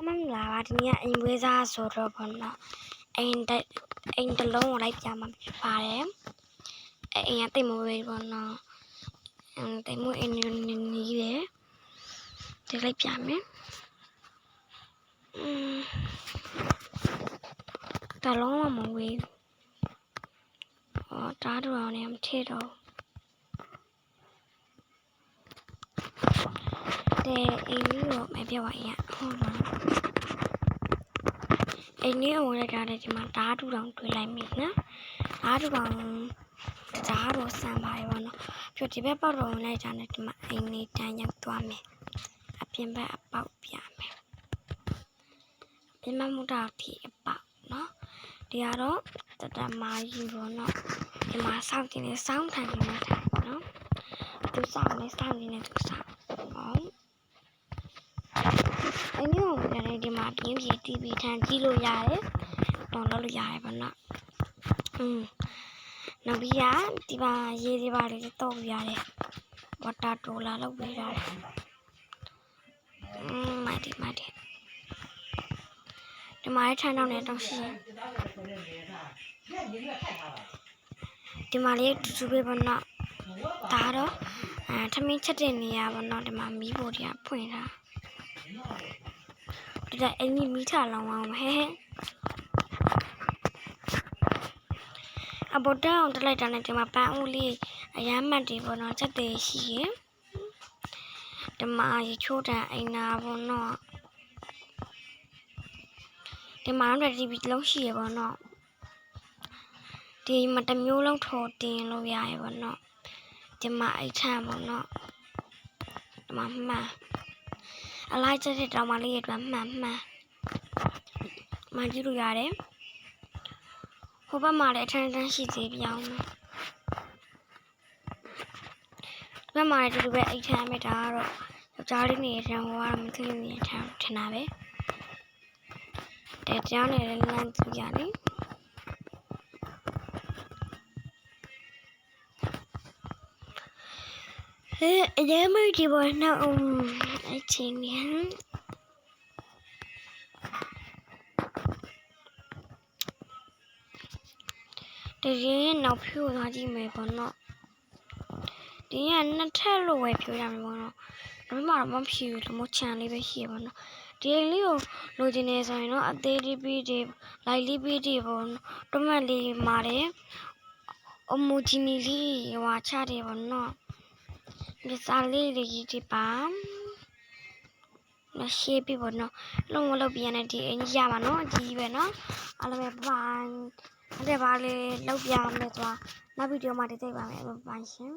မင်္ဂလာပါဒီနေ့အိမ်ဝဲစားဆိုတော့ဘောနော်အိမ်တစ်လုံးကိုလိုက်ပြမှာဖြစ်ပါတယ်အိမ်ကတိတ်မဝဲဘောနော်တိတ်မအိမ်နီးတယ်ဒီလိုက်ပြမယ်တစ်လုံးမဝဲတားတူအောင်လည်းမထည့်တော့တဲ့အိမ်ကြီးကိုမပြောပါရဟုတ်လားအိမ်ကြီးဝင်လိုက်တာဒီမှာဓာတ်တူတောင်တွေ့လိုက်ပြီနော်ဓာတ်တူတောင်ကြားတော့ဆန်ပါရောနော်ပြဒီဘက်ပေါက်တော့ဝင်လိုက်တာနဲ့ဒီမှာအိမ်လေးတန်းရောက်သွားမယ်အပြင်ဘက်အပေါက်ပြမယ်ပြင်မမှုတာဒီအပေါက်နော်ဒီကတော့တမာကြီးရောနော်ဒီမှာစောင့်တင်နေစောင့်ထိုင်နေထိုင်နော်သူစောင့်နေစောင့်နေသူစောင့်ဟုတ်အင်းရောလည်းဒီမှာပြင်းပြ TV ထန်ကြည့်လို့ရတယ်တော့လုပ်လို့ရတယ်ပေါ့နော်နောက်ပြီးဒီမှာရေးတွေပါလေးတော့ရတယ်ဝတ်တာတိုလာလုပ်ပေးရတယ်မိုက်တယ်ဒီမှာထန်တော့နေတော့ရှိဒီမှာလေးတူပဲပေါ့နော်ဒါတော့ထမင်းချက်တဲ့နေရာပေါ့နော်ဒီမှာမီးဖို့တွေကဖွင့်တာဒါအိမ်မီးထလောင်အောင်ဟဲ့အဘောတောင်းတက်လိုက်တာနဲ့ဒီမှာပန်းဦးလေးအရမ်းမှတ်တယ်ပေါ့နော်ချက်သေးရှိရဒီမှာရေချိုးတန်အိမ်နာပေါ့နော်ဒီမှာတော့ဒီဗီလုံးရှိရပေါ့နော်ဒီမှာတစ်မျိုးလုံးထော်တင်လို့ရရပေါ့နော်ဒီမှာအိတ်ထမ်းပေါ့နော်ဒီမှာမှန်အလိုက်ချက်တဲ့တောင်မလေးရဲ့အတွက်မှန်မှကြည့်လို့ရတယ်ဟိုဘက်မှာလည်းအထန်းရှိသေးပြောင်းမယ်ဒီဘက်မှာလည်းဒီလိုပဲအိတ်ထမ်းမဲ့ဒါကတော့ယောက်ျားလေးနေထမ်းဟိုကတော့မသိလို့နေထမ်းထင်တာပဲတဲ့ကြောင်းနေလည်းလမ်းကြည့်ရတယ်အရင်မှဒီဘောနော်အချင်းနေဒီရင်နောက်ဖြူသွားကြည့်မယ်ပေါ့နော်ဒီကနှစ်ထပ်လို့ဝယ်ဖြူရမယ်ပေါ့နော်ဒါမှမဖြူလို့မချန်လေးပဲရှိရပေါ့နော်ဒီလေးကိုလိုချင်နေဆိုရင်တော့အသေးလေးပြီးတွေလိုက်လေးပြီးတွေပေါ့နော်တမတ်လေးမာတယ်အမူဂျီနီလေးဟွာချတယ်ပေါ့နော်ဒီစားလေးဒီပါရှေ့ပြပေါ့နော်လုံးဝလောက်ပြရတဲ့ဒီအင်ကြီးရမှာနော်အကြီးပဲနော်အားလုံးပဲပိုင်းအဲ့ဒါပါလေလောက်ပြမယ်သွားနောက်ဗီဒီယိုမှာတိတ်ပါမယ်ပိုင်းရှင်